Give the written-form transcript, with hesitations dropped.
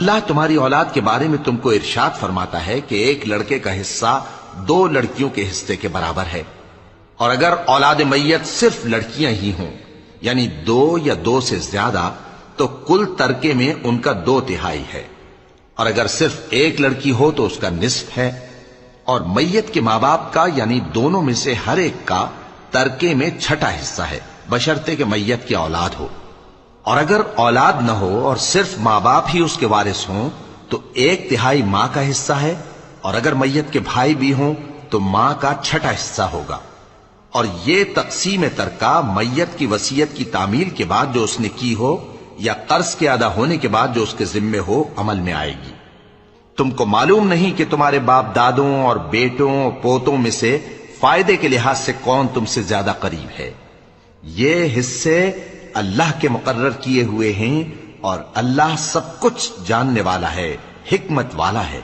اللہ تمہاری اولاد کے بارے میں تم کو ارشاد فرماتا ہے کہ ایک لڑکے کا حصہ 2 لڑکیوں کے حصے کے برابر ہے، اور اگر اولاد میت صرف لڑکیاں ہی ہوں یعنی 2 یا 2 سے زیادہ تو کل ترکے میں ان کا 2/3 ہے، اور اگر صرف ایک لڑکی ہو تو اس کا نصف ہے، اور میت کے ماں باپ کا یعنی دونوں میں سے ہر ایک کا ترکے میں 6واں حصہ ہے، بشرطے کہ میت کی اولاد ہو، اور اگر اولاد نہ ہو اور صرف ماں باپ ہی اس کے وارث ہوں تو 1/3 ماں کا حصہ ہے، اور اگر میت کے بھائی بھی ہوں تو ماں کا 6واں حصہ ہوگا۔ اور یہ تقسیم ترکہ میت کی وصیت کی تعمیل کے بعد جو اس نے کی ہو یا قرض کے ادا ہونے کے بعد جو اس کے ذمے ہو عمل میں آئے گی۔ تم کو معلوم نہیں کہ تمہارے باپ دادوں اور بیٹوں اور پوتوں میں سے فائدے کے لحاظ سے کون تم سے زیادہ قریب ہے۔ یہ حصے اللہ کے مقرر کیے ہوئے ہیں، اور اللہ سب کچھ جاننے والا ہے، حکمت والا ہے۔